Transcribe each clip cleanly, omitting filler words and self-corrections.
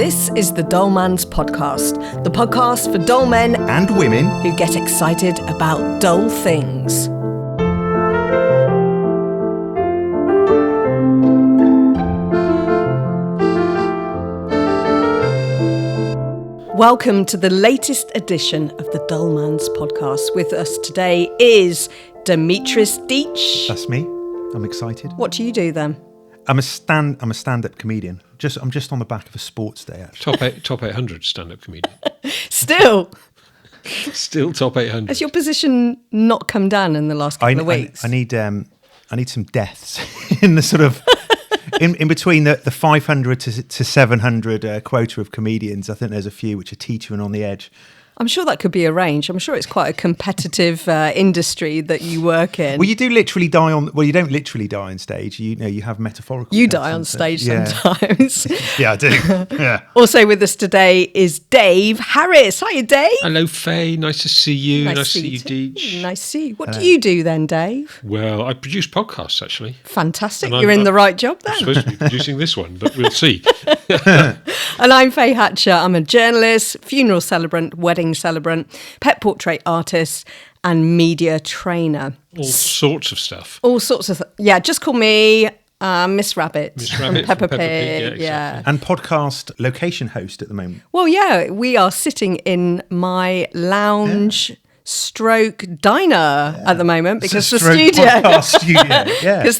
This is the Dull Man's Podcast, the podcast for dull men and women who get excited about dull things. Welcome to the latest edition of the Dull Man's Podcast. With us today is Deech. That's me. I'm excited. What do you do then? I'm a stand-up comedian. I'm just on the back of a sports day, actually. Top 800 stand-up comedian. Still Top 800. Has your position not come down in the last couple of weeks? I need some deaths in the sort of in between the 500 to 700 quota of comedians. I think there's a few which are teetering on the edge. I'm sure that could be arranged. I'm sure it's quite a competitive industry that you work in. Well, you do literally die on. Well, you don't literally die on stage. You have metaphorical. You die on stage sometimes. Yeah, I do. Yeah. Also with us today is Dave Harris. Hiya, Dave. Hello, Faye. Nice to see you. Nice to see you, Deech. Nice to see you. What do you do then, Dave? Well, I produce podcasts, actually. Fantastic. You're in the right job then. I'm supposed to be producing this one, but we'll see. And I'm Faye Hatcher. I'm a journalist, funeral celebrant, wedding celebrant, pet portrait artist and media trainer. All sorts of stuff. All sorts of just call me Miss Rabbit. Miss Rabbit from Peppa Pig. Yeah, Exactly. And podcast location host at the moment. Well, yeah, we are sitting in my lounge stroke diner at the moment because the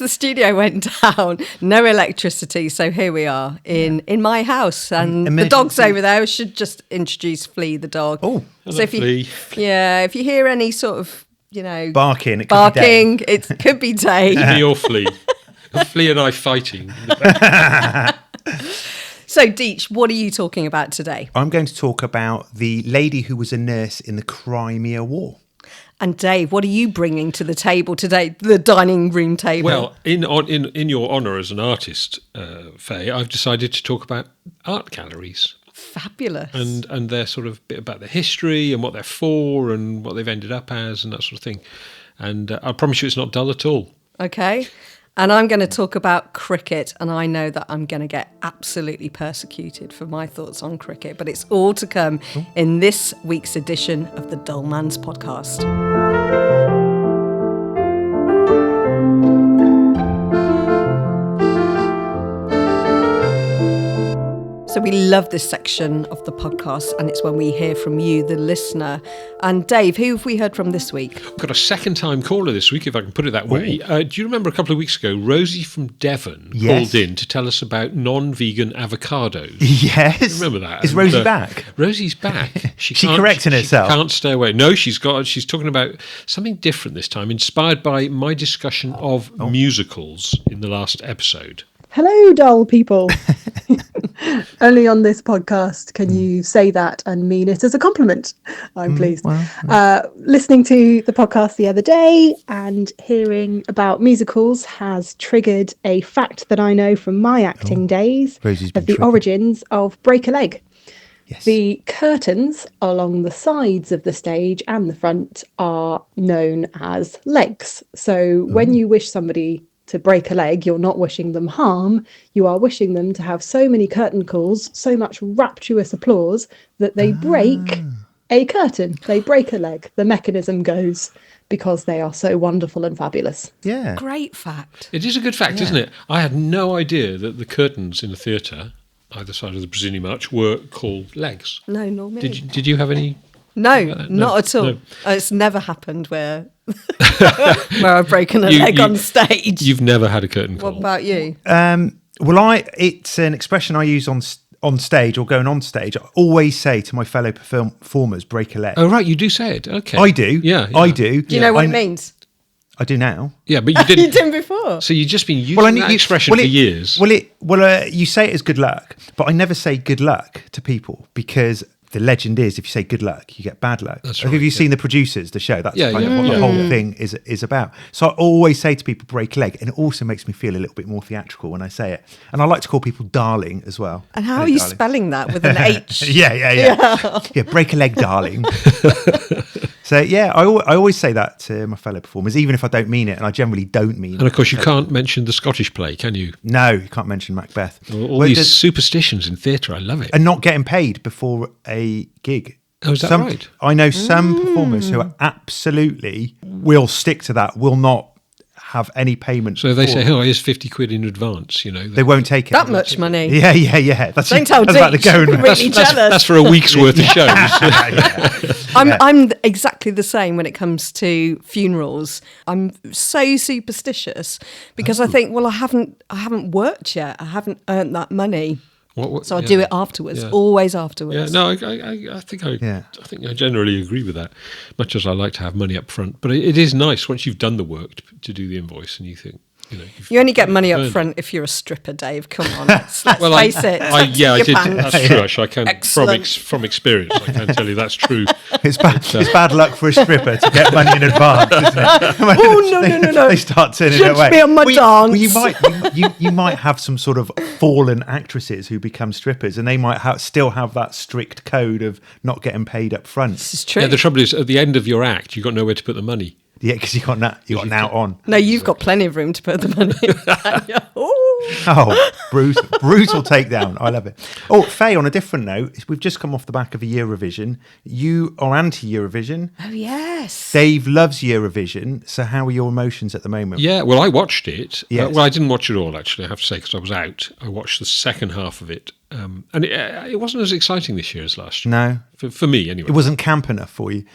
studio went down, no electricity, so here we are in my house, and the dog's over there. I should just introduce Flea the dog. Oh, so if you hear any sort of barking, it could be Dave. Maybe or Flea. Flea and I fighting. So, Deech, what are you talking about today? I'm going to talk about the lady who was a nurse in the Crimean War. And Dave, what are you bringing to the table today, the dining room table? Well, in your honour as an artist, Faye, I've decided to talk about art galleries. Fabulous. And they're sort of a bit about their history and what they're for and what they've ended up as and that sort of thing. And I promise you it's not dull at all. Okay. And I'm going to talk about cricket, and I know that I'm going to get absolutely persecuted for my thoughts on cricket, but it's all to come in this week's edition of the Dull Man's Podcast. So we love this section of the podcast, and it's when we hear from you, the listener. And Dave, who have we heard from this week? I've got a second-time caller this week, if I can put it that way. Do you remember a couple of weeks ago, Rosie from Devon called in to tell us about non-vegan avocados? Yes. Do you remember that? Is Rosie back? Rosie's back. She correcting herself? She can't stay away. No, she's talking about something different this time, inspired by my discussion of musicals in the last episode. Hello, dull people. Only on this podcast can you say that and mean it as a compliment. I'm pleased. Listening to the podcast the other day and hearing about musicals has triggered a fact that I know from my acting days of the origins of Break a Leg. Yes. The curtains along the sides of the stage and the front are known as legs. So when you wish somebody to break a leg, you're not wishing them harm, you are wishing them to have so many curtain calls, so much rapturous applause that they break a curtain, they break a leg. The mechanism goes because they are so wonderful and fabulous. Yeah. Great fact. It is a good fact, isn't it? I had no idea that the curtains in a theatre, either side of the proscenium arch, were called legs. No, not me. Did you have any? No, not at all. No. It's never happened where I've broken a leg on stage. You've never had a curtain call. What about you? It's an expression I use on stage or going on stage. I always say to my fellow performers, break a leg. Oh, right, you do say it. Okay. I do. Yeah. I do. Do you know what it means? I do now. Yeah, but you didn't. You didn't before. So you've just been using that expression for years. You say it as good luck, but I never say good luck to people because the legend is if you say good luck, you get bad luck. That's like, right. Have you seen The Producers, the show? That's kind of what yeah. the whole thing is about. So I always say to people, break a leg. And it also makes me feel a little bit more theatrical when I say it. And I like to call people darling as well. And how are you spelling that with an H? Yeah, break a leg, darling. So yeah, I always say that to my fellow performers, even if I don't mean it, and I generally don't mean it. And of course, you can't mention the Scottish play, can you? No, you can't mention Macbeth. All these superstitions in theatre, I love it. And not getting paid before a gig. Oh, is that right? I know some performers who are absolutely will stick to that, will not have any payment. So they say, here's 50 quid in advance, they won't take it. That much money. Yeah. Don't tell that's about the Deech. going I'm rate. really jealous. That's for a week's worth of shows. I'm exactly the same when it comes to funerals. I'm so superstitious because I think, well, I haven't worked yet. I haven't earned that money. So I do it afterwards, always afterwards. Yeah, no, I think I generally agree with that. Much as I like to have money up front, but it is nice once you've done the work to do the invoice, and you think, you only get money up front if you're a stripper, Dave. Come on, let's face it. I did. Pants. That's true. Actually, I can from experience, I can tell you that's true. It's bad luck for a stripper to get money in advance, isn't it? Oh no! They start turning Judge away. me on my dance. You might have some sort of fallen actresses who become strippers, and they might still have that strict code of not getting paid up front. This is true. Yeah, the trouble is, at the end of your act, you've got nowhere to put the money. Yeah, because you got an out on. No, you've got plenty of room to put the money. Oh, brutal takedown. I love it. Oh, Faye, on a different note, we've just come off the back of a Eurovision. You are anti-Eurovision. Oh, yes. Dave loves Eurovision. So how are your emotions at the moment? Yeah, well, I watched it. Yes. Well, I didn't watch it all, actually, I have to say, because I was out. I watched the second half of it. And it wasn't as exciting this year as last year. No. For me, anyway. It wasn't camp enough for you.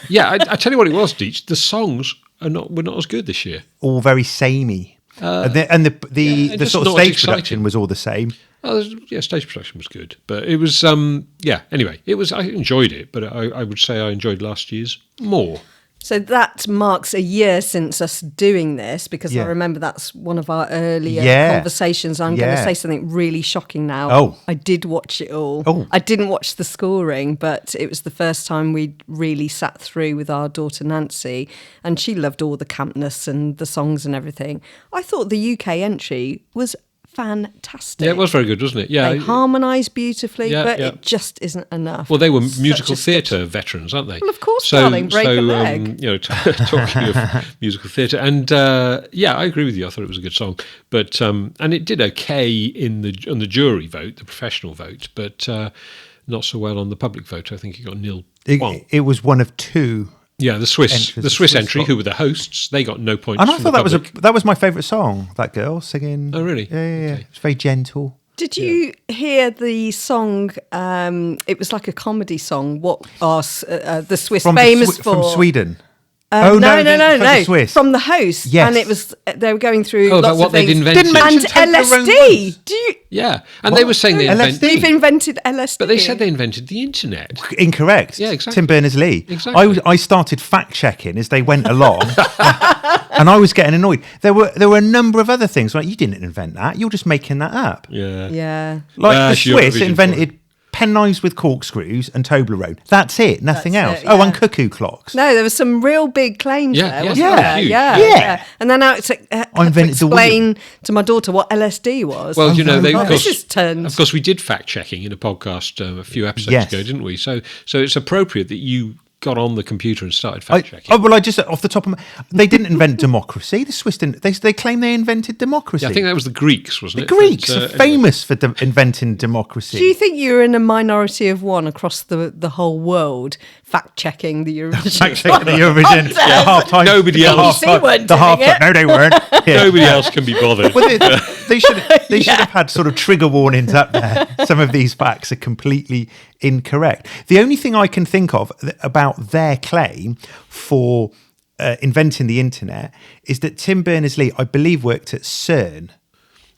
Yeah, I tell you what it was, Deech. The songs were not as good this year. All very samey. And the sort of stage production was all the same. Stage production was good, but it was anyway, it was. I enjoyed it, but I would say I enjoyed last year's more. So that marks a year since us doing this, because I remember that's one of our earlier conversations. I'm going to say something really shocking now. Oh. I did watch it all. Oh. I didn't watch the scoring, but it was the first time we'd really sat through with our daughter Nancy, and she loved all the campness and the songs and everything. I thought the UK entry was fantastic. Yeah, it was very good, wasn't it? Yeah, they harmonised beautifully, but it just isn't enough. Well, they were musical theatre veterans, aren't they? Well, of course, darling, break a leg. Talking of musical theatre, and I agree with you. I thought it was a good song, but and it did okay on the jury vote, the professional vote, but not so well on the public vote. I think it got 0-1. It was one of two. Yeah, the Swiss entry, who were the hosts, they got no points. And I thought that was my favourite song. That girl singing. Oh, really? Yeah. Okay. It's very gentle. Did you hear the song? It was like a comedy song. What are the Swiss famous for? From Sweden. No. The Swiss. From the host. Yes. And it was they were going through about lots what of things. they'd invented. And LSD. Do you? Yeah, and they were saying they They've invented LSD. but they said they invented the internet. Incorrect. Yeah, exactly. Tim Berners-Lee. Exactly. I started fact checking as they went along, and I was getting annoyed. There were a number of other things like, you didn't invent that. You're just making that up. Yeah. Like the Swiss invented penknives with corkscrews and Toblerone. That's it. Nothing else. Oh, and cuckoo clocks. No, there were some real big claims there. Wasn't there? Yeah. And then I had to explain to my daughter what LSD was. Well, of course, we did fact checking in a podcast a few episodes ago, didn't we? So it's appropriate that you got on the computer and started fact checking. I just off the top of they didn't invent democracy. The Swiss didn't. They claim they invented democracy. Yeah, I think that was the Greeks, wasn't it? The Greeks are famous for inventing democracy. Do you think you're in a minority of one across the whole world fact checking the Eurovision? Fact checking the Eurovision. The half time. Nobody else. The half time. No, they weren't. Yeah. Nobody else can be bothered. Well, they should have had sort of trigger warnings up there. Some of these facts are completely incorrect. The only thing I can think of about their claim for inventing the internet is that Tim Berners-Lee, I believe, worked at CERN.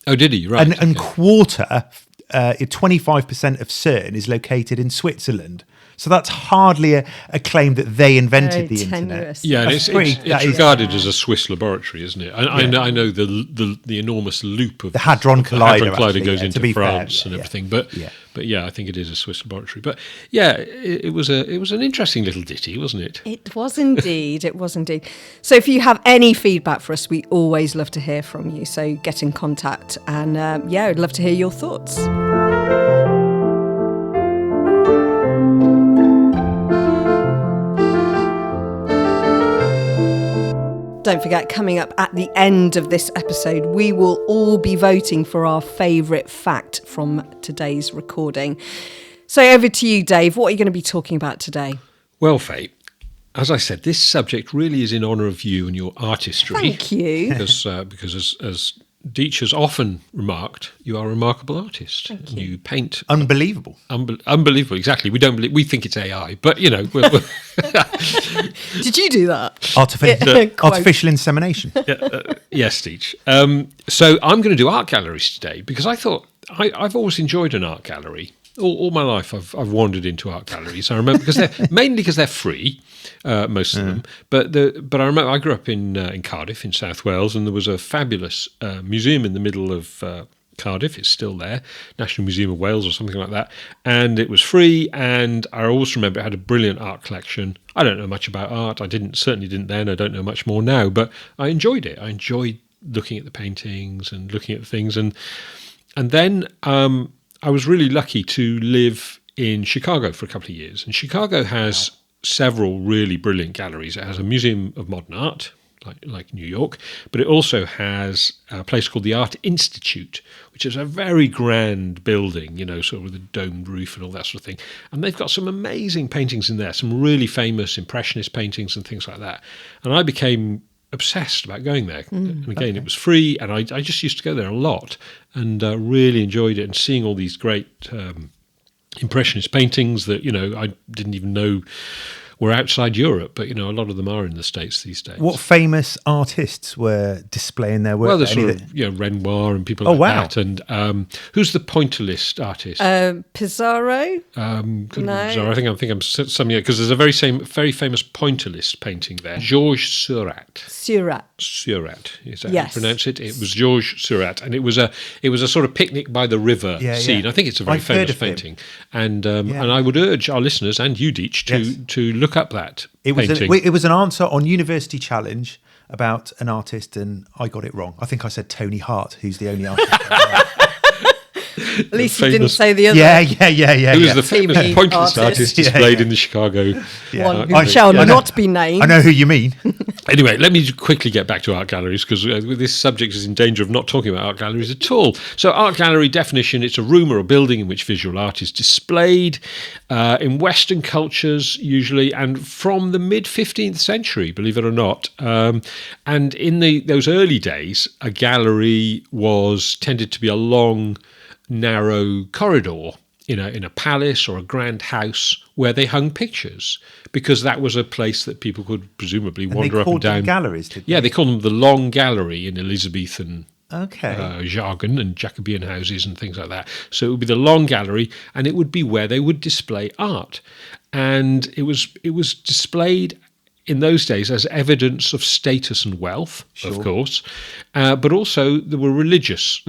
Oh, did he? Right. And 25% of CERN is located in Switzerland. So that's hardly a claim that they invented the internet. Yeah, and it's regarded as a Swiss laboratory, isn't it? I know the enormous loop of the Hadron Collider, goes into France and everything, but I think it is a Swiss laboratory. But yeah, it was an interesting little ditty, wasn't it? It was indeed. It was indeed. So if you have any feedback for us, we always love to hear from you. So get in contact, and I'd love to hear your thoughts. Don't forget, coming up at the end of this episode, we will all be voting for our favourite fact from today's recording. So over to you, Dave. What are you going to be talking about today? Well, Faye, as I said, this subject really is in honour of you and your artistry. Thank you. Because as Deech has often remarked, you are a remarkable artist. Thank you. You paint Unbelievable. unbelievable. Exactly. We think it's AI, but you know. Did you do that? Artificial insemination. Yes, Deech. So I'm going to do art galleries today because I thought I've always enjoyed an art gallery. All my life, I've wandered into art galleries. I remember because they're free, most of them. But I remember I grew up in Cardiff, in South Wales, and there was a fabulous museum in the middle of Cardiff. It's still there, National Museum of Wales or something like that. And it was free. And I always remember it had a brilliant art collection. I don't know much about art. Certainly didn't then. I don't know much more now. But I enjoyed it. I enjoyed looking at the paintings and looking at things. And then I was really lucky to live in Chicago for a couple of years. And Chicago has several really brilliant galleries. It has a Museum of Modern Art, like New York, but it also has a place called the Art Institute, which is a very grand building, sort of with a domed roof and all that sort of thing. And they've got some amazing paintings in there, some really famous Impressionist paintings and things like that. And I became obsessed about going there. And again, It was free, and I just used to go there a lot and really enjoyed it, and seeing all these great Impressionist paintings that, I didn't even know were outside Europe, but, a lot of them are in the States these days. What famous artists were displaying their work? Well, there's sort of, Renoir and people like that. And who's the pointillist artist? Pizarro? No. No. I think I'm something, because there's a very famous pointillist painting there. Georges Seurat. Seurat, is that how you pronounce it? It was Georges Seurat, and it was a sort of picnic by the river scene. I think it's a very famous painting, and I would urge our listeners and you, Deech, to look up that painting. It was an answer on University Challenge about an artist, and I got it wrong. I think I said Tony Hart, who's the only artist. At least you didn't say the other. Yeah. Who was the famous pointillist artist displayed in the Chicago? One who shall not be named. I know who you mean. Anyway, let me quickly get back to art galleries, because this subject is in danger of not talking about art galleries at all. So art gallery definition, it's a room or a building in which visual art is displayed in Western cultures usually, and from the mid-15th century, believe it or not. And in those early days, a gallery tended to be a long, narrow corridor in a palace or a grand house where they hung pictures, because that was a place that people could presumably wander up and down. They called them galleries, did they? Yeah, they called them the Long Gallery in Elizabethan jargon and Jacobean houses and things like that. So it would be the Long Gallery, and it would be where they would display art. And it was displayed in those days as evidence of status and wealth, of course, but also there was religious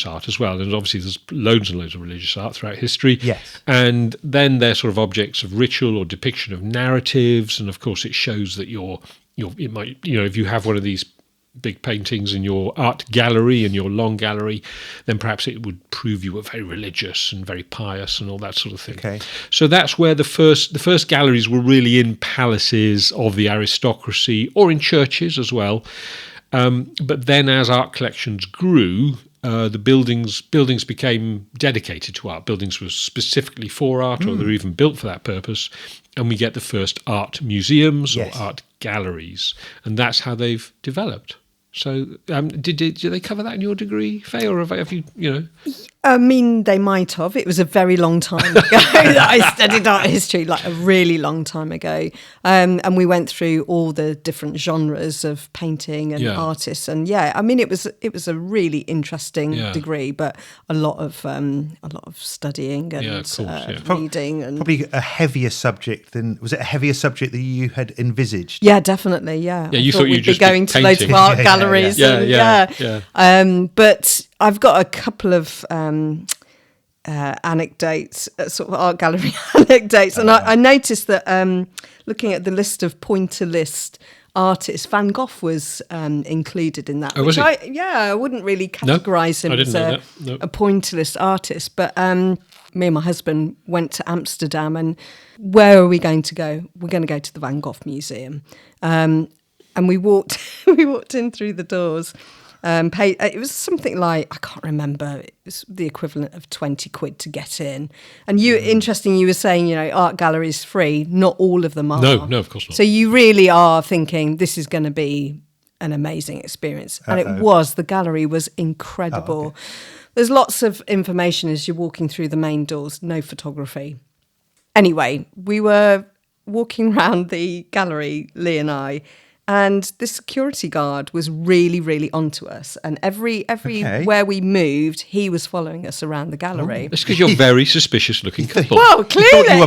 art as well, and obviously there's loads and loads of religious art throughout history. Yes. And then they're sort of objects of ritual or depiction of narratives, and of course it shows that it might, if you have one of these big paintings in your art gallery, in your Long Gallery, then perhaps it would prove you were very religious and very pious and all that sort of thing. Okay. So that's where the first galleries were really in palaces of the aristocracy, or in churches as well. But then as art collections grew, the buildings became dedicated to art. Buildings were specifically for art, or they're even built for that purpose. And we get the first art museums or art galleries, and that's how they've developed. So, did they cover that in your degree, Faye, or have you? I mean, they might have. It was a very long time ago that I studied art history, like a really long time ago. And we went through all the different genres of painting and artists. And I mean, it was a really interesting degree, but a lot of studying and reading, and probably a heavier subject was it a heavier subject that you had envisaged? Yeah, definitely. Yeah, you thought you'd just be going to loads of art galleries. But I've got a couple of anecdotes, sort of art gallery anecdotes, and I noticed that looking at the list of pointillist artists, Van Gogh was included in that. Oh, was he? I wouldn't really categorise him as a pointillist artist, but me and my husband went to Amsterdam, and where are we going to go? We're going to go to the Van Gogh Museum. and we walked we walked in through the doors. It was something like, I can't remember, it was the equivalent of 20 quid to get in. And interesting, you were saying, art galleries free. Not all of them are. No, of course not. So you really are thinking this is going to be an amazing experience. And it was. The gallery was incredible. Oh, okay. There's lots of information as you're walking through the main doors, no photography. Anyway, we were walking around the gallery, Lee and I, and the security guard was really, really onto us. And everywhere we moved, he was following us around the gallery. It's because you're a very suspicious-looking couple. Well, I clearly. thought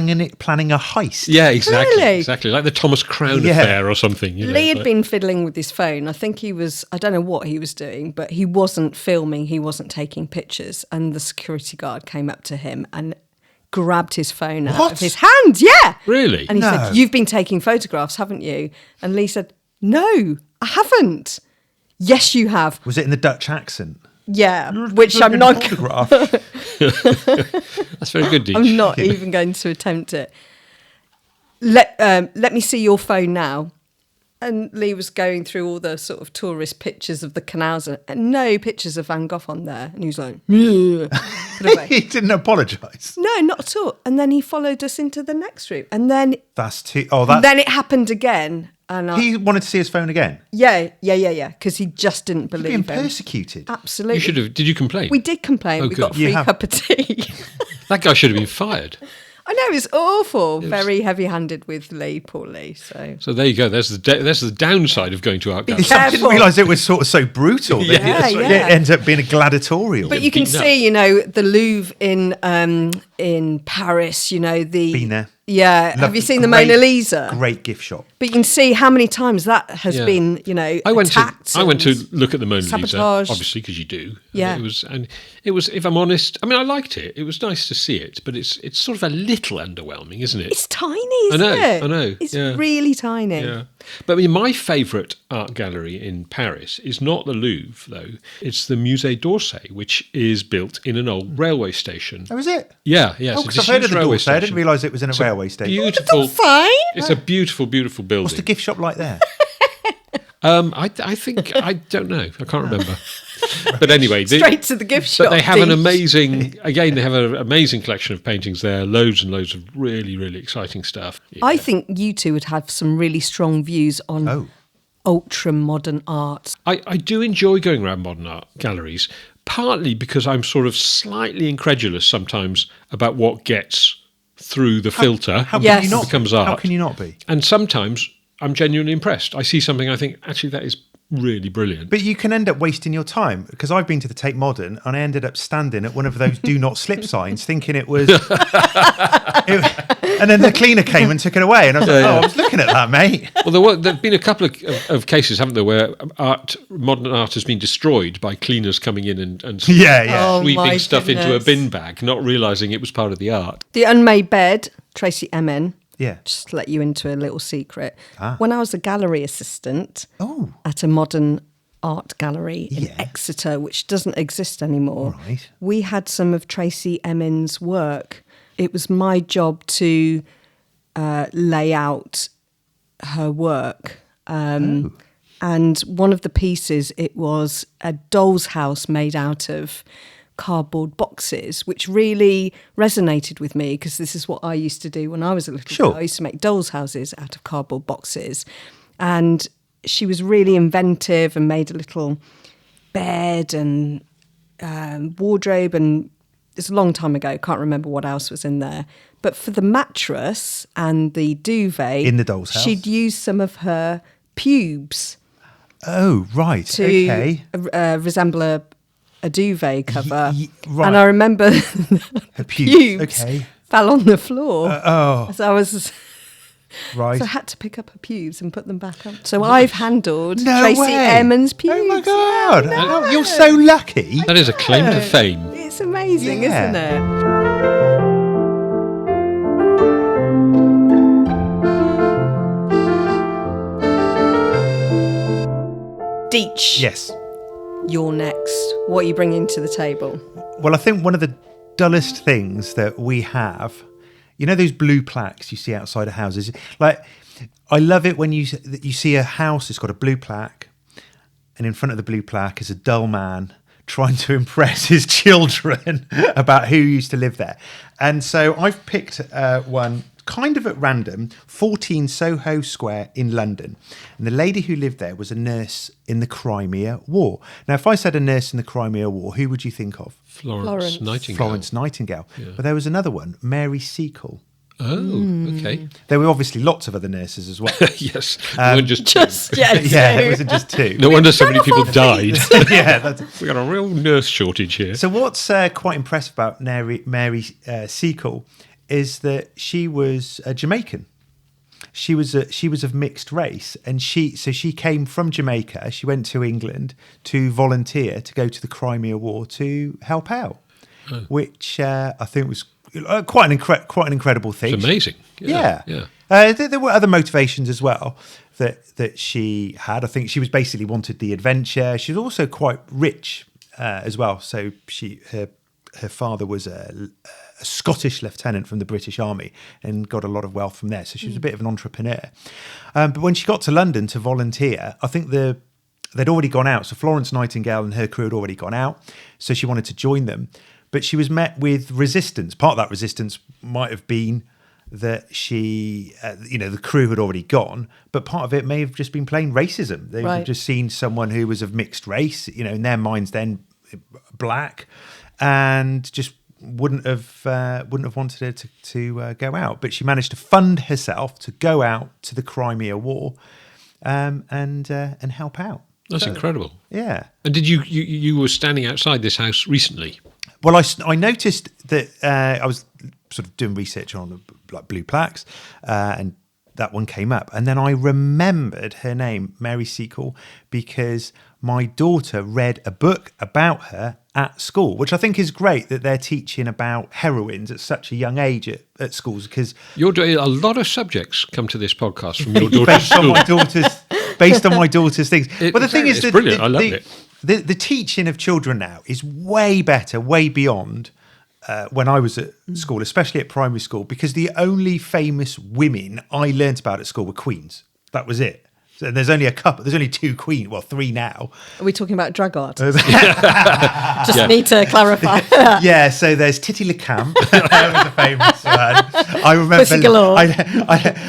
you were planning a heist. Yeah, exactly. Really? Exactly. Like the Thomas Crown affair or something. Lee had been fiddling with his phone. I think I don't know what he was doing, but he wasn't filming, he wasn't taking pictures. And the security guard came up to him and grabbed his phone out of his hand. Yeah. Really? And he said, "You've been taking photographs, haven't you?" And Lee said, "No, I haven't." "Yes, you have." Was it in the Dutch accent? Yeah, which I'm not. Photograph. That's very good, Deech. I'm not even going to attempt it. Let me see your phone now. And Lee was going through all the sort of tourist pictures of the canals and no pictures of Van Gogh on there. And he was like, put it away. He didn't apologise. No, not at all. And then he followed us into the next room. And then Then it happened again. And he wanted to see his phone again. Yeah. Because he just didn't believe Being him. persecuted. Absolutely. You should have. Did you complain? We did complain. Oh, We good. got a free cup of tea. That guy should have been fired. I know, it's awful. Very heavy-handed with Lee, poor Lee. So there you go. There's the downside of going to art galleries. careful. I didn't realise it was sort of so brutal. Yeah, that yeah. It ends up being a gladiatorial. But you can beaten up. see, the Louvre in Paris, Been there. Yeah. Have you seen the Mona Lisa? Great gift shop. But you can see how many times that has Yeah. been, I went attacked. to and look at the Mona Lisa, sabotage. obviously, because you do. Yeah. It was. If I'm honest, I mean, I liked it. It was nice to see it, but it's sort of a little underwhelming, isn't it? It's tiny, isn't it? I know. It's yeah. really tiny. Yeah. But I mean, my favourite art gallery in Paris is not the Louvre, though. It's the Musée d'Orsay, which is built in an old railway station. Oh, is it? Yeah. Oh, because I've heard of the D'Orsay. I didn't realise it was in a railway station. Beautiful. Fine. It's a beautiful, beautiful building. What's the gift shop like there? I think I don't know. I can't remember. But anyway, Straight to the gift shop. But they have an Deech. amazing. Again, they have an amazing collection of paintings there. Loads and loads of really, really exciting stuff. Yeah. I think you two would have some really strong views on ultra modern art. I do enjoy going around modern art galleries, partly because I'm sort of slightly incredulous sometimes about what gets through the filter. How Yes. can you not becomes be? art. How can you not be? And sometimes I'm genuinely impressed. I see something, I think, actually, that is really brilliant. But you can end up wasting your time, because I've been to the Tate Modern and I ended up standing at one of those "do not slip" signs, thinking it was. And then the cleaner came and took it away, and I was like, I was looking at that, mate. Well, there've been a couple of cases, haven't there, where modern art has been destroyed by cleaners coming in and Yeah. Oh, my sweeping stuff into a goodness. bin bag, not realising it was part of the art. The Unmade Bed, Tracy Emin. Yeah. Just to let you into a little secret. When I was a gallery assistant Oh. at a modern art gallery in Yeah. Exeter, which doesn't exist anymore, Right. we had some of Tracy Emin's work. It was my job to lay out her work. And one of the pieces, it was a doll's house made out of cardboard boxes, which really resonated with me, because this is what I used to do when I was a little girl. I used to make doll's houses out of cardboard boxes. And she was really inventive and made a little bed and wardrobe, and it's a long time ago, can't remember what else was in there. But for the mattress and the duvet, In the doll's house? she'd used some of her pubes Oh, right. to Okay. resemble a duvet cover. right. And I remember Her pubes Okay. fell on the floor. Oh, So I was... right. So I had to pick up her pubes and put them back up. So I've handled No Tracy way. Emin's pubes. Oh my God. Yeah, I know. You're so lucky. That is a claim to fame. It's amazing, Yeah. isn't it? Deech, Yes. you're next. What are you bringing to the table? Well, I think one of the dullest things that we have, those blue plaques you see outside of houses, like I love it when you see a house. It's got a blue plaque, and in front of the blue plaque is a dull man trying to impress his children about who used to live there. And so I've picked one kind of at random, 14 Soho Square in London. And the lady who lived there was a nurse in the Crimean War. Now, if I said a nurse in the Crimean War, who would you think of? Florence Nightingale. Florence Nightingale. Yeah. But there was another one, Mary Seacole. Oh, okay. There were obviously lots of other nurses as well. Yes, there weren't just two. Yeah, it wasn't just two. No wonder so many people died. Yeah, we got a real nurse shortage here. So what's quite impressive about Mary Seacole is that she was Jamaican. She was of mixed race, and she came from Jamaica. She went to England to volunteer to go to the Crimean War to help out, which I think was quite an incredible thing. It's amazing. Yeah. There were other motivations as well that she had. I think she was basically wanted the adventure. She was also quite rich as well. So her father was a Scottish lieutenant from the British Army and got a lot of wealth from there. So she was a bit of an entrepreneur. But when she got to London to volunteer, I think they'd already gone out. So Florence Nightingale and her crew had already gone out. So she wanted to join them. But she was met with resistance. Part of that resistance might have been that she, the crew had already gone, but part of it may have just been plain racism. They had just seen someone who was of mixed race, in their minds then black, and just wouldn't have wanted her to go out. But she managed to fund herself to go out to the Crimean War and help out. That's incredible. Yeah. And did you were standing outside this house recently? Well, I noticed that I was sort of doing research on like blue plaques, and that one came up. And then I remembered her name, Mary Seacole, because my daughter read a book about her at school, which I think is great that they're teaching about heroines at such a young age at schools. Because you're doing a lot of subjects come to this podcast from your daughter's school. Based on my daughter's things. But the thing is that brilliant. I love it. The teaching of children now is way better, way beyond when I was at school, especially at primary school, because the only famous women I learnt about at school were queens. That was it. So there's only two queens, well, three now. Are we talking about drug art? Just need to clarify. Yeah, so there's Titty LeCamp. That was a famous one. I remember Pussy galore.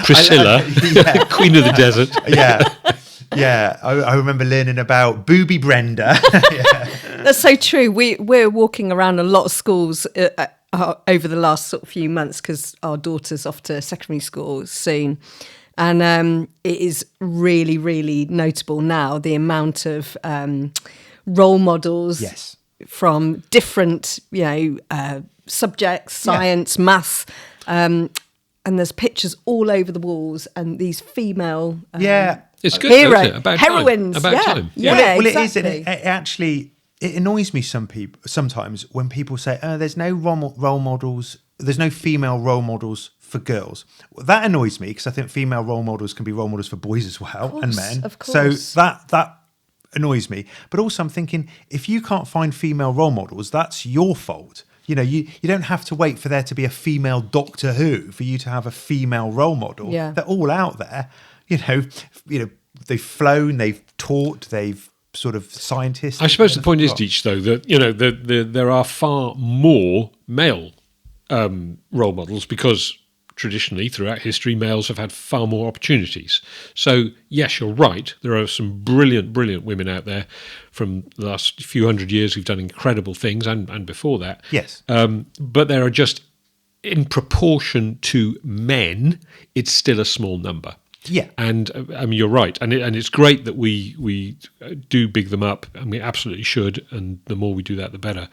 Priscilla, Queen of the Desert. Yeah, I remember learning about Booby Brenda. That's so true. We're walking around a lot of schools over the last sort of few months because our daughter's off to secondary school soon. And it is really, really notable now, the amount of role models from different, subjects, science, maths, and there's pictures all over the walls and these female it's good, isn't it? About heroines. Time. About time. Yeah, well, exactly. It is. It actually annoys me sometimes when people say, there's no role models, there's no female role models for girls. Well, that annoys me because I think female role models can be role models for boys as well, and men. Of course. So that annoys me. But also I'm thinking, if you can't find female role models, that's your fault. You don't have to wait for there to be a female Doctor Who for you to have a female role model. Yeah. They're all out there. They've flown, they've taught, they've sort of scientists. I suppose the point is, Deech, though, that there are far more male role models because traditionally throughout history males have had far more opportunities. So yes, you're right, there are some brilliant women out there from the last few hundred years who've done incredible things and before that. Yes. But there are just, in proportion to men, it's still a small number. Yeah, and I mean, you're right, and it's great that we do big them up, and we absolutely should, and the more we do that, the better.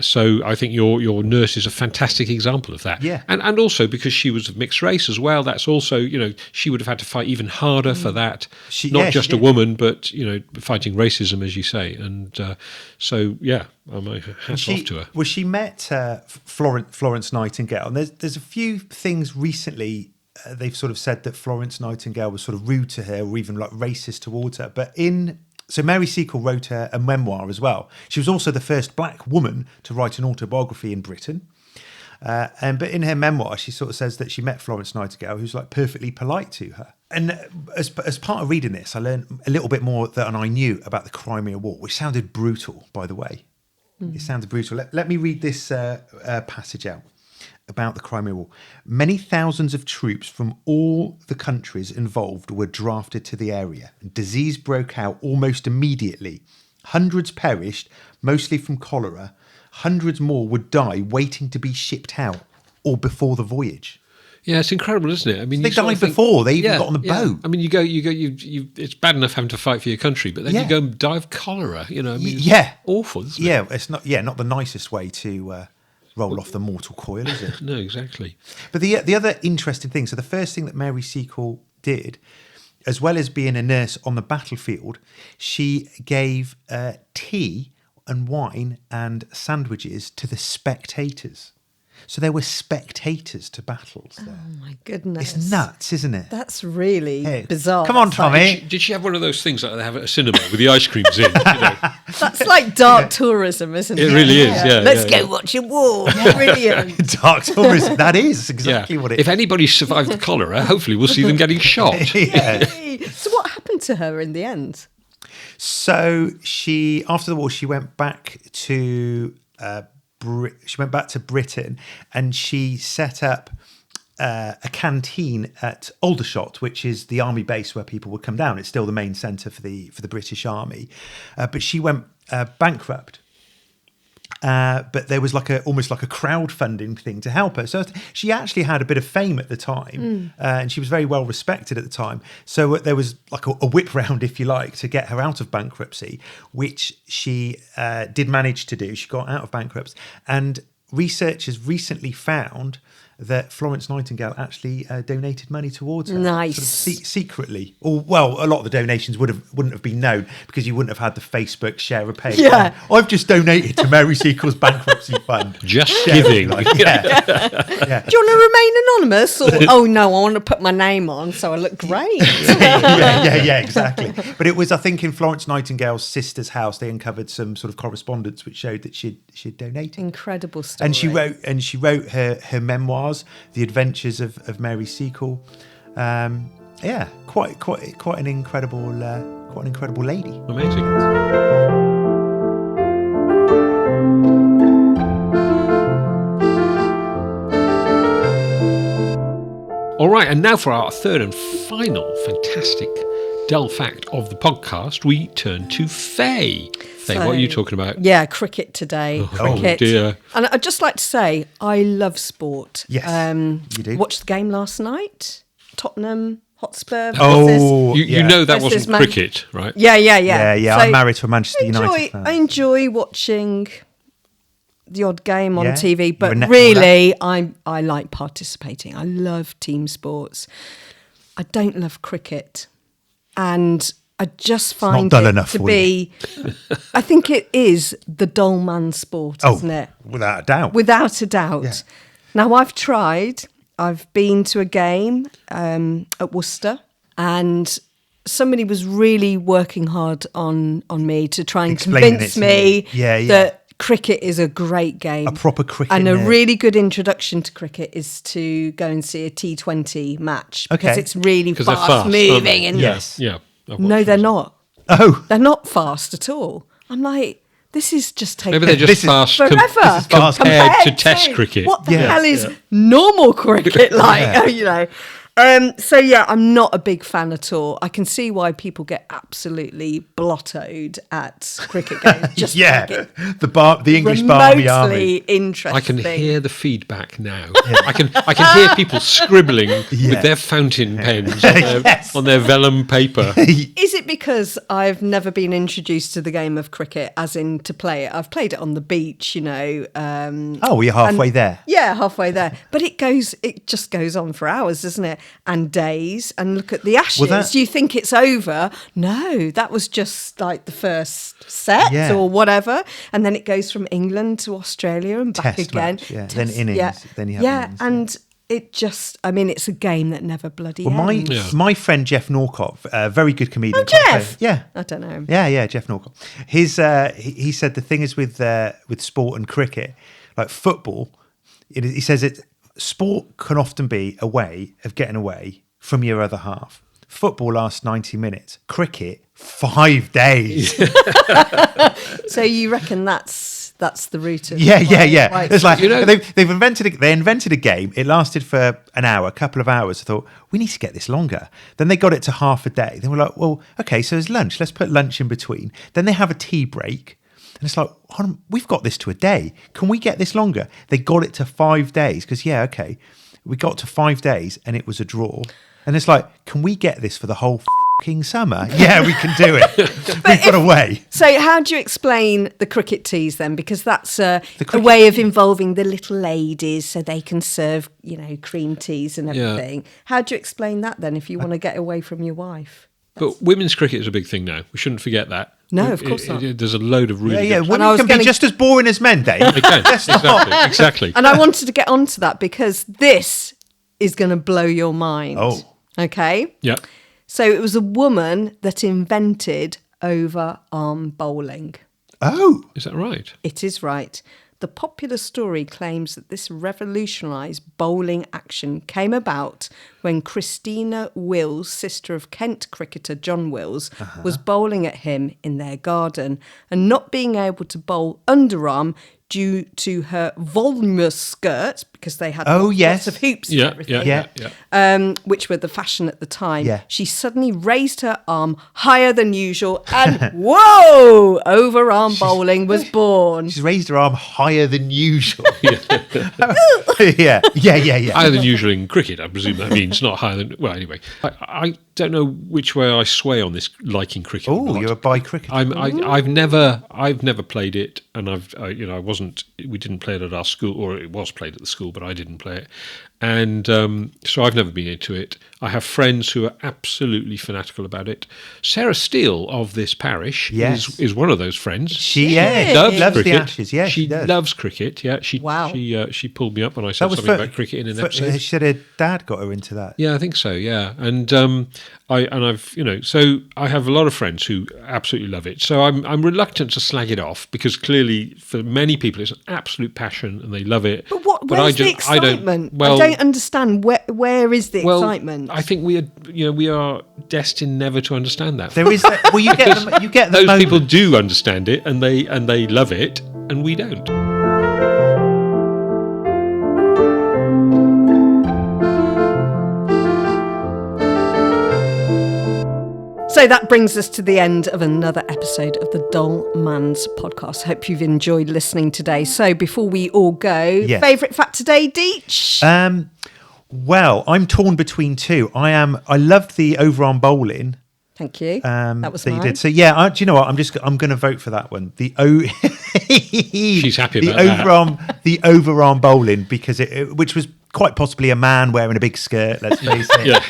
So I think your nurse is a fantastic example of that. Yeah, and also because she was of mixed race as well. That's also, she would have had to fight even harder for that. Not just a woman, but fighting racism, as you say. And my hats off to her. Well, she met Florence Nightingale, and there's a few things recently. They've sort of said that Florence Nightingale was sort of rude to her or even like racist towards her. But so Mary Seacole wrote a memoir as well. She was also the first black woman to write an autobiography in Britain. But in her memoir, she sort of says that she met Florence Nightingale, who's like perfectly polite to her. And as part of reading this, I learned a little bit more than I knew about the Crimean War, which sounded brutal, by the way. It sounded brutal. Let me read this passage out about the Crimean War. Many thousands of troops from all the countries involved were drafted to the area. Disease broke out almost immediately. Hundreds perished, mostly from cholera. Hundreds more would die waiting to be shipped out or before the voyage. Yeah, it's incredible, isn't it? I mean, They died before they even got on the boat. I mean, you go. It's bad enough having to fight for your country, but then you go and die of cholera. I mean, it's awful, isn't it? Yeah, it's not the nicest way to roll off the mortal coil, is it? No, exactly. But the other interesting thing, so the first thing that Mary Seacole did, as well as being a nurse on the battlefield, she gave tea and wine and sandwiches to the spectators. So there were spectators to battles there. Oh my goodness. It's nuts, isn't it? That's really bizarre. Come on, Tommy. Did she have one of those things like they have at a cinema with the ice creams in? That's like dark tourism, isn't it? It really is, yeah. Let's go watch a war. Brilliant. Dark tourism. That is exactly what it is. If anybody survived the cholera, hopefully we'll see them getting shot. Yay. So what happened to her in the end? So after the war, she went back to Britain, and she set up a canteen at Aldershot, which is the army base where people would come down. It's still the main centre for the British Army, but she went bankrupt. But there was almost like a crowdfunding thing to help her. So she actually had a bit of fame at the time, and she was very well respected at the time. So there was like a whip round, if you like, to get her out of bankruptcy, which she did manage to do. She got out of bankruptcy, and researchers recently found that Florence Nightingale actually donated money towards her. Nice. Sort of secretly. Or, well, a lot of the donations wouldn't have been known because you wouldn't have had the Facebook share a page. Yeah. I've just donated to Mary Seacole's bankruptcy fund. Just giving. Yeah. Do you want to remain anonymous? Or, oh no, I want to put my name on so I look great. yeah, exactly. But it was, I think, in Florence Nightingale's sister's house, they uncovered some sort of correspondence which showed that she'd donated. Incredible story. And she wrote her memoirs, The Adventures of Mary Seacole. Quite an incredible lady. Amazing. All right, and now for our third and final fantastic dull fact of the podcast, we turn to Faye. Faye, what are you talking about? Yeah, cricket today. Cricket. Oh, dear. And I'd just like to say, I love sport. Yes, you do. Watched the game last night. Tottenham Hotspur. You know that wasn't cricket, right? Yeah. Yeah. So I'm married to a Manchester United fan. I enjoy watching the odd game on TV, but You're a really, I like participating. I love team sports. I don't love cricket, and I just find dull it enough to for be. I think it is the dull man sport, isn't it? Without a doubt. Without a doubt. Yeah. Now I've tried. I've been to a game at Worcester, and somebody was really working hard on me to try and Explaining convince it to me me. that cricket is a great game. A proper cricket And a nerd. really good introduction to cricket is to go and see a T20 match because Okay. it's really 'Cause they're fast fast, aren't moving. they? And Yes. Yeah. I've no, watched they're them. not. Oh, They're not fast at all. I'm like, this is just taking Maybe they're just This is fast forever compared to test cricket. What the Yeah. hell is normal cricket like? Yeah. You know. So yeah, I'm not a big fan at all. I can see why people get absolutely blottoed at cricket games. Just yeah. like it The English Barmy remotely Army. interesting. I can hear the feedback now. I can hear people scribbling with their fountain pens on their vellum paper. Is it because I've never been introduced to the game of cricket, as in to play it? I've played it on the beach, you know. Oh, you're halfway there. Yeah, halfway there. But it just goes on for hours, doesn't it? And days. And look at the Ashes. You think it's over? No, that was just like the first set or whatever. And then it goes from England to Australia and back Test again. match, then innings. Then you have innings. And it just, I mean, it's a game that never bloody Well, ends. my friend Jeff Norcott, a very good comedian. Oh, Jeff? Yeah. I don't know him. Yeah, Jeff Norcott. He said the thing is with sport and cricket, like football, he says sport can often be a way of getting away from your other half. Football lasts 90 minutes. Cricket, 5 days. So you reckon that's the root of Yeah. why It's like they've invented a game. It lasted for an hour, a couple of hours. I thought we need to get this longer. Then they got it to half a day. Then we're like, well, okay, so there's lunch. Let's put lunch in between. Then they have a tea break, and it's like, hold on, we've got this to a day. Can we get this longer? They got it to 5 days because we got to 5 days and it was a draw. And it's like, can we get this for the whole fucking summer? Yeah, we can do it. We've got a way. So how do you explain the cricket teas then? Because that's a way of involving the little ladies so they can serve, cream teas and everything. Yeah. How do you explain that then if you want to get away from your wife? But women's cricket is a big thing now. We shouldn't forget that. No, of course not. There's a load of really good... Women can be just as boring as men, Dave. They can, exactly. And I wanted to get onto that because this is going to blow your mind. Oh. Okay? Yeah. So it was a woman that invented overarm bowling. Oh. Is that right? It is right. The popular story claims that this revolutionised bowling action came about when Christina Wills, sister of Kent cricketer John Wills, was bowling at him in their garden and not being able to bowl underarm due to her voluminous skirts, because they had lots of hoops and everything, which were the fashion at the time. Yeah. She suddenly raised her arm higher than usual and, whoa, overarm bowling was born. She's raised her arm higher than usual. Yeah. Higher than usual in cricket, I presume that means, not higher than... Well, anyway, I don't know which way I sway on this liking cricket. Oh, you're a bi cricket. I've never played it, and we didn't play it at our school, or it was played at the school, but I didn't play it. And so I've never been into it. I have friends who are absolutely fanatical about it. Sarah Steele of this parish is one of those friends. She loves cricket. The Ashes. Yeah, she does. Loves cricket. Yeah, she pulled me up when I said something about cricket in an episode. She said her dad got her into that. Yeah, I think so. Yeah, and so I have a lot of friends who absolutely love it. So I'm reluctant to slag it off because clearly for many people it's an absolute passion and they love it. But where's the excitement? I don't understand. Where is the excitement? I think we are destined never to understand that. There is. Well, you get those people do understand it and they love it, and we don't. So that brings us to the end of another episode of the Dull Man's podcast. Hope you've enjoyed listening today. So before we all go, favourite fact today, Deech? Well, I'm torn between two. I loved the overarm bowling. Thank you. That was that mine. you did. So do you know what? I'm going to vote for that one. She's happy about that. The overarm bowling, because which was quite possibly a man wearing a big skirt. Let's face it.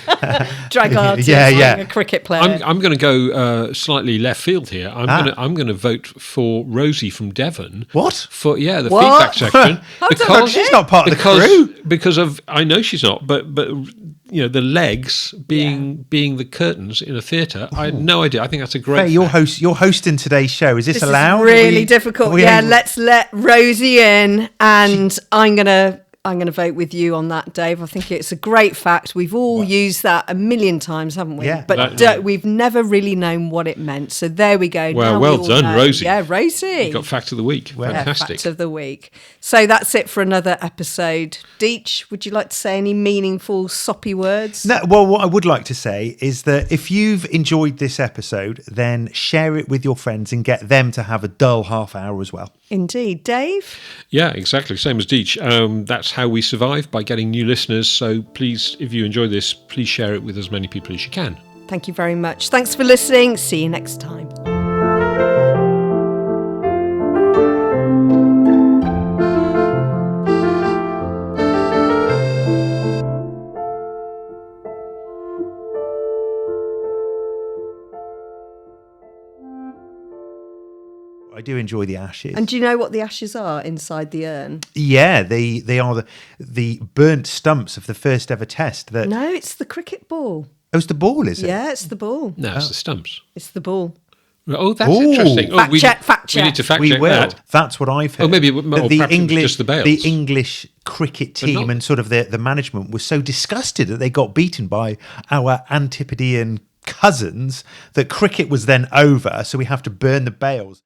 Drag artist, a cricket player. I'm going to go slightly left field here. I'm going to vote for Rosie from Devon. What? For the feedback section because she's not part of the crew. Because I know she's not, but the legs being the curtains in a theatre. I had no idea. I think that's a great. Faye, you're hosting today's show. Is this allowed? Is really difficult. Let's let Rosie in, and I'm gonna vote with you on that, Dave. I think it's a great fact. We've all used that a million times, haven't we? Yeah. But we've never really known what it meant. So there we go. Well, well done, Rosie. Yeah, Rosie. You got fact of the week. Fantastic. Fact of the week. So that's it for another episode. Deech, would you like to say any meaningful, soppy words? No. Well, what I would like to say is that if you've enjoyed this episode, then share it with your friends and get them to have a dull half hour as well. Indeed. Dave? Yeah, exactly. Same as Deech. That's how we survive, by getting new listeners. So please, if you enjoy this, please share it with as many people as you can. Thank you very much. Thanks for listening. See you next time. I do enjoy the ashes. And do you know what the ashes are inside the urn? Yeah, they are the burnt stumps of the first ever test. No, it's the cricket ball. Oh, it's the ball, is it? Yeah, it's the ball. No, it's the stumps. It's the ball. Oh, that's Ooh. interesting. Oh, Fact check. We need to fact We check will. that. That's what I've heard. Oh, maybe That perhaps it was just the Bales. The English cricket team not- and sort of the management was so disgusted that they got beaten by our Antipodean cousins that cricket was then over. So we have to burn the Bales.